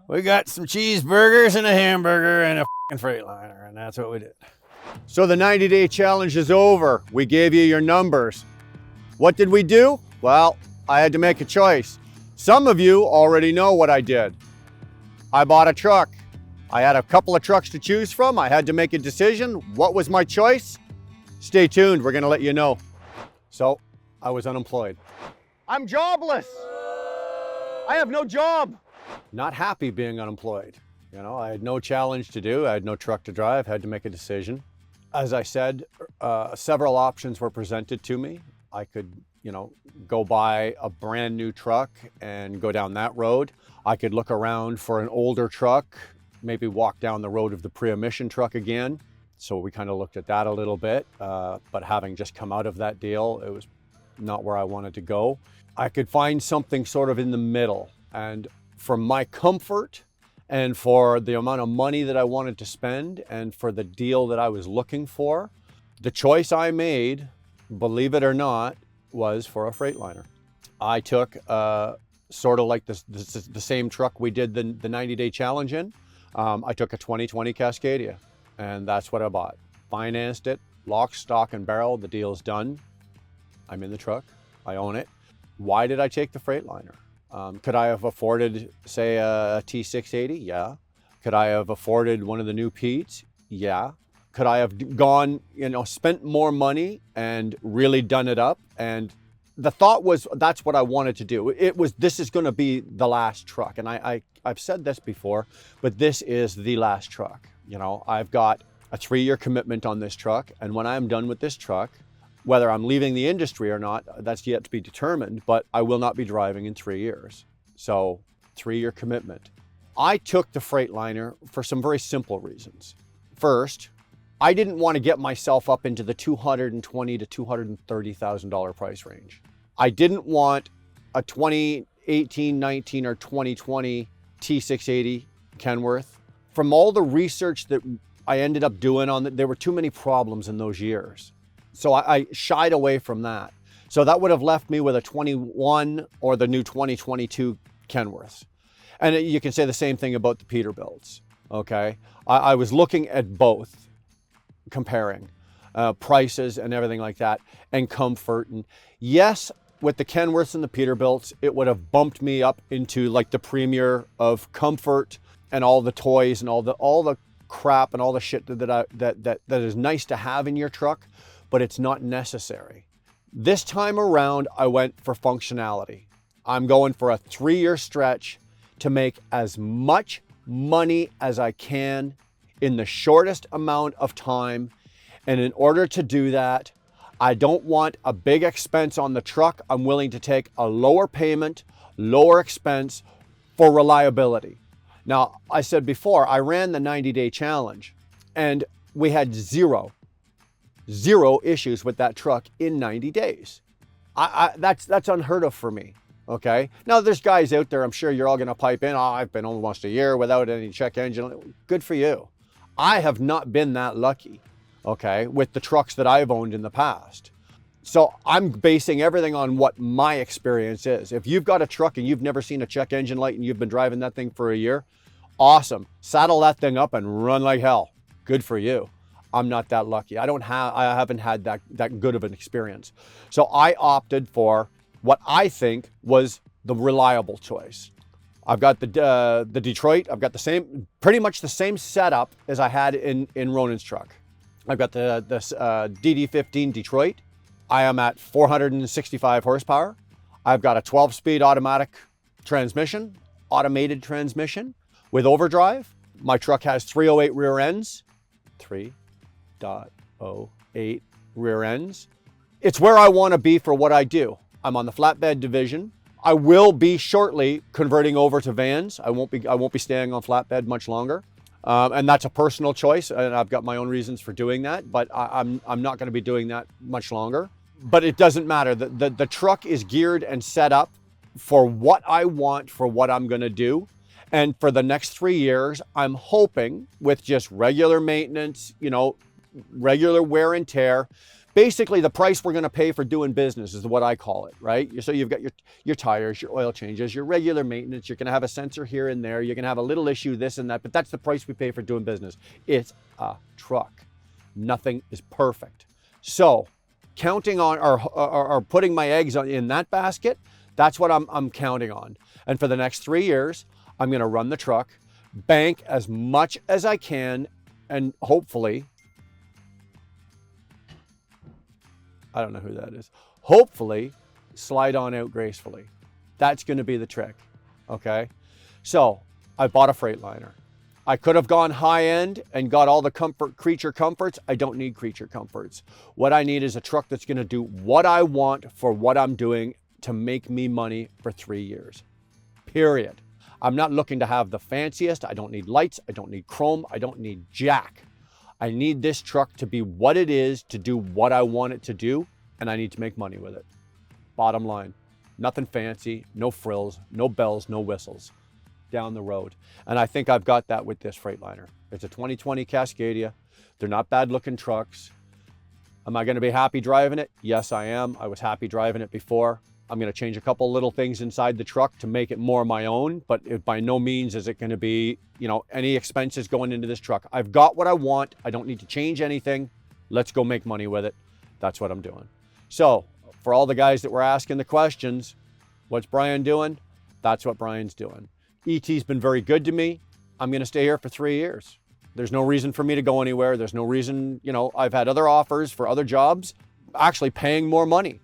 We got some cheeseburgers and a hamburger and a f***ing Freightliner, and that's what we did. So the 90-day challenge is over. We gave you your numbers. What did we do? Well, I had to make a choice. Some of you already know what I did. I bought a truck. I had a couple of trucks to choose from. I had to make a decision. What was my choice? Stay tuned, we're gonna let you know. So, I was unemployed. I'm jobless. I have no job. Not happy being unemployed. You know, I had no challenge to do. I had no truck to drive, had to make a decision. As I said, several options were presented to me. I could, go buy a brand new truck and go down that road. I could look around for an older truck, maybe walk down the road of the pre-emission truck again. So we kind of looked at that a little bit, but having just come out of that deal, it was not where I wanted to go. I could find something sort of in the middle, and for my comfort and for the amount of money that I wanted to spend and for the deal that I was looking for, the choice I made, believe it or not, was for a Freightliner. I took sort of like the same truck we did the 90-day challenge in. I took a 2020 Cascadia, and that's what I bought. Financed it, lock, stock, and barrel. The deal's done. I'm in the truck. I own it. Why did I take the Freightliner? Could I have afforded, say, a T680? Yeah. Could I have afforded one of the new Pete's? Yeah. Could I have gone, spent more money and really done it up? And the thought was, that's what I wanted to do. This is going to be the last truck. And I've said this before, but this is the last truck. I've got a 3-year commitment on this truck. And when I'm done with this truck, whether I'm leaving the industry or not, that's yet to be determined, but I will not be driving in 3 years. So 3-year commitment. I took the Freightliner for some very simple reasons. First, I didn't want to get myself up into the $220,000 to $230,000 price range. I didn't want a 2018, 19, or 2020 T680 Kenworth. From all the research that I ended up doing on it, there were too many problems in those years. So I shied away from that. So that would have left me with a 21 or the new 2022 Kenworths. And you can say the same thing about the Peterbilts, okay? I was looking at both, comparing prices and everything like that, and comfort. And yes, with the Kenworths and the Peterbilts, it would have bumped me up into like the premier of comfort and all the toys and all the crap and all the shit that is nice to have in your truck, but it's not necessary. This time around, I went for functionality. I'm going for a 3-year stretch to make as much money as I can in the shortest amount of time. And in order to do that, I don't want a big expense on the truck. I'm willing to take a lower payment, lower expense for reliability. Now, I said before, I ran the 90-day challenge and we had zero issues with that truck in 90 days. That's unheard of for me, okay? Now, there's guys out there, I'm sure you're all gonna pipe in, I've been almost a year without any check engine. Good for you. I have not been that lucky, okay, with the trucks that I've owned in the past. So I'm basing everything on what my experience is. If you've got a truck and you've never seen a check engine light and you've been driving that thing for a year, awesome. Saddle that thing up and run like hell. Good for you. I'm not that lucky. I haven't had that good of an experience. So I opted for what I think was the reliable choice. I've got the Detroit. I've got pretty much the same setup as I had in Ronan's truck. I've got the DD15 Detroit. I am at 465 horsepower. I've got a 12-speed automatic transmission, automated transmission with overdrive. My truck has 308 rear ends, 3.08 rear ends. It's where I want to be for what I do. I'm on the flatbed division. I will be shortly converting over to vans. I won't be staying on flatbed much longer. And that's a personal choice, and I've got my own reasons for doing that, but I'm not going to be doing that much longer. But it doesn't matter. The truck is geared and set up for what I want, for what I'm going to do. And for the next 3 years, I'm hoping with just regular maintenance, regular wear and tear, basically the price we're going to pay for doing business is what I call it, right? So you've got your tires, your oil changes, your regular maintenance. You're going to have a sensor here and there. You're going to have a little issue, this and that, but that's the price we pay for doing business. It's a truck. Nothing is perfect. So counting on or putting my eggs in that basket, that's what I'm counting on. And for the next 3 years, I'm going to run the truck, bank as much as I can, and hopefully, I don't know who that is, hopefully slide on out gracefully. That's going to be the trick, okay? So I bought a Freightliner. I could have gone high end and got all the creature comforts. I don't need creature comforts. What I need is a truck that's going to do what I want for what I'm doing to make me money for 3 years, period. I'm not looking to have the fanciest. I don't need lights. I don't need chrome. I don't need jack. I need this truck to be what it is, to do what I want it to do, and I need to make money with it. Bottom line, nothing fancy, no frills, no bells, no whistles down the road. And I think I've got that with this Freightliner. It's a 2020 Cascadia. They're not bad looking trucks. Am I going to be happy driving it? Yes, I am. I was happy driving it before. I'm going to change a couple little things inside the truck to make it more my own, but by no means is it going to be, any expenses going into this truck. I've got what I want. I don't need to change anything. Let's go make money with it. That's what I'm doing. So for all the guys that were asking the questions, what's Brian doing? That's what Brian's doing. ET's been very good to me. I'm going to stay here for 3 years. There's no reason for me to go anywhere. There's no reason, I've had other offers for other jobs, actually paying more money.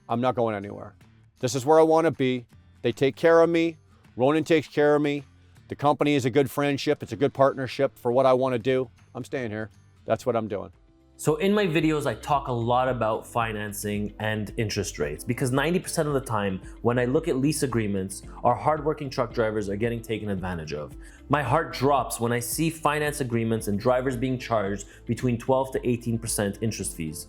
I'm not going anywhere. This is where I want to be. They take care of me. Ronan takes care of me. The company is a good friendship. It's a good partnership for what I want to do. I'm staying here. That's what I'm doing. So in my videos, I talk a lot about financing and interest rates because 90% of the time when I look at lease agreements, our hardworking truck drivers are getting taken advantage of. My heart drops when I see finance agreements and drivers being charged between 12 to 18% interest fees.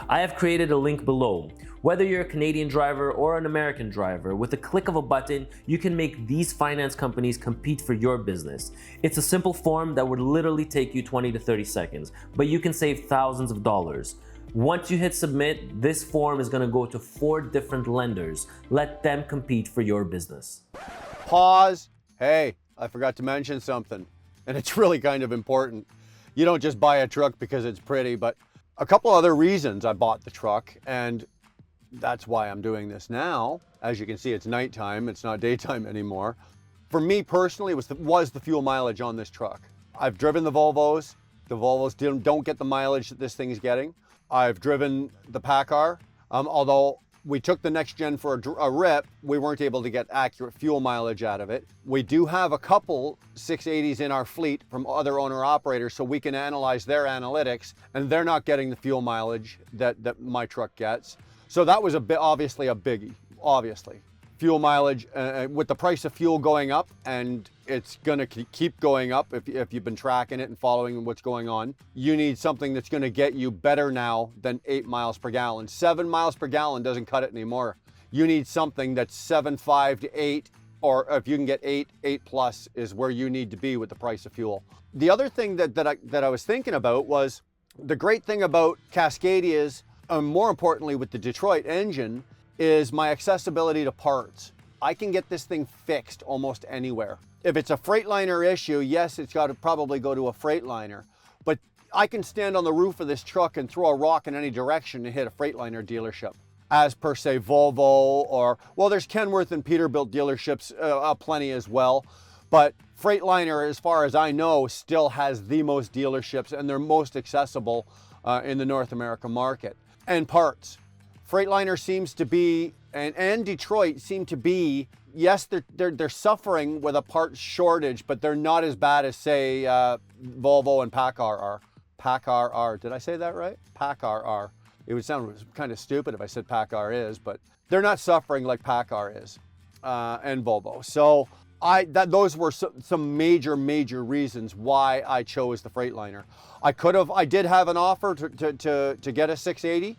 I have created a link below. Whether you're a Canadian driver or an American driver, with a click of a button, you can make these finance companies compete for your business. It's a simple form that would literally take you 20 to 30 seconds, but you can save thousands of dollars. Once you hit submit, this form is going to go to 4 different lenders. Let them compete for your business. Pause. Hey, I forgot to mention something, and it's really kind of important. You don't just buy a truck because it's pretty, but a couple other reasons I bought the truck, and that's why I'm doing this now. As you can see, it's nighttime, it's not daytime anymore. For me personally, it was the fuel mileage on this truck. I've driven the Volvos. The Volvos don't get the mileage that this thing is getting. I've driven the PACCAR, although we took the next gen for a rip, we weren't able to get accurate fuel mileage out of it. We do have a couple 680s in our fleet from other owner operators, so we can analyze their analytics, and they're not getting the fuel mileage that my truck gets. So that was obviously a biggie, obviously. Fuel mileage, with the price of fuel going up, and it's gonna keep going up if you've been tracking it and following what's going on, you need something that's gonna get you better now than 8 miles per gallon. 7 miles per gallon doesn't cut it anymore. You need something that's 7.5 to 8, or if you can get 8 plus is where you need to be with the price of fuel. The other thing that I was thinking about was the great thing about Cascadias, more importantly with the Detroit engine, is my accessibility to parts. I can get this thing fixed almost anywhere. If it's a Freightliner issue, yes, it's got to probably go to a Freightliner, but I can stand on the roof of this truck and throw a rock in any direction and hit a Freightliner dealership. As per se Volvo, or, well, there's Kenworth and Peterbilt dealerships plenty as well, but Freightliner, as far as I know, still has the most dealerships, and they're most accessible in the North America market. And parts. Freightliner seems to be, and Detroit seem to be, yes, they're suffering with a parts shortage, but they're not as bad as, say, Volvo and PACCAR are. PACCAR are. Did I say that right? PACCAR are. It would sound kind of stupid if I said PACCAR is, but they're not suffering like PACCAR is, and Volvo. So those were some major reasons why I chose the Freightliner. I did have an offer to get a 680.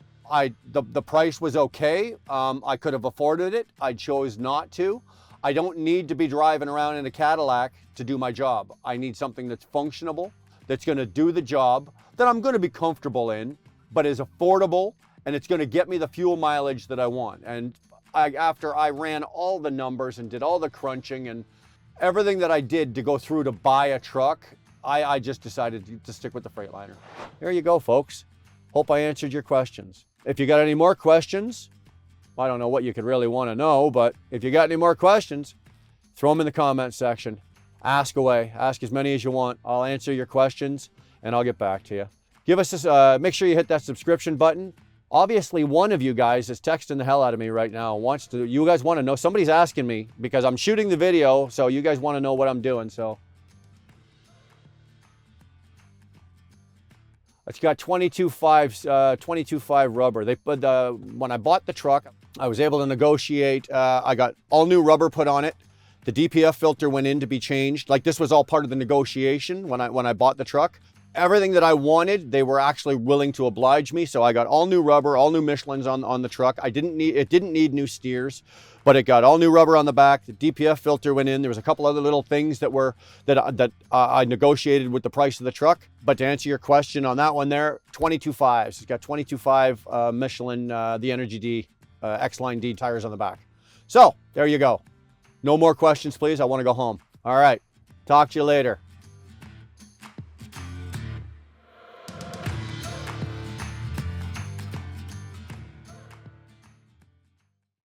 The price was okay. I could have afforded it. I chose not to. I don't need to be driving around in a Cadillac to do my job. I need something that's functional, that's going to do the job, that I'm going to be comfortable in, but is affordable, and it's going to get me the fuel mileage that I want. And after I ran all the numbers and did all the crunching and everything that I did to go through to buy a truck, I just decided to stick with the Freightliner. There you go, folks. Hope I answered your questions. If you got any more questions, I don't know what you could really want to know, but if you got any more questions, throw them in the comments section. Ask away. Ask as many as you want. I'll answer your questions and I'll get back to you. Give us this, make sure you hit that subscription button. Obviously, one of you guys is texting the hell out of me right now. You guys want to know. Somebody's asking me because I'm shooting the video, so you guys want to know what I'm doing. So it's got 22.5 rubber. When I bought the truck, I was able to negotiate. I got all new rubber put on it. The DPF filter went in to be changed. Like, this was all part of the negotiation when I bought the truck. Everything that I wanted, they were actually willing to oblige me. So I got all new rubber, all new Michelins on the truck. It didn't need new steers, but it got all new rubber on the back. The DPF filter went in. There was a couple other little things that I negotiated with the price of the truck. But to answer your question on that one there, 22.5s. It's got 22.5 Michelin, the Energy D, X-Line D tires on the back. So there you go. No more questions, please. I want to go home. All right. Talk to you later.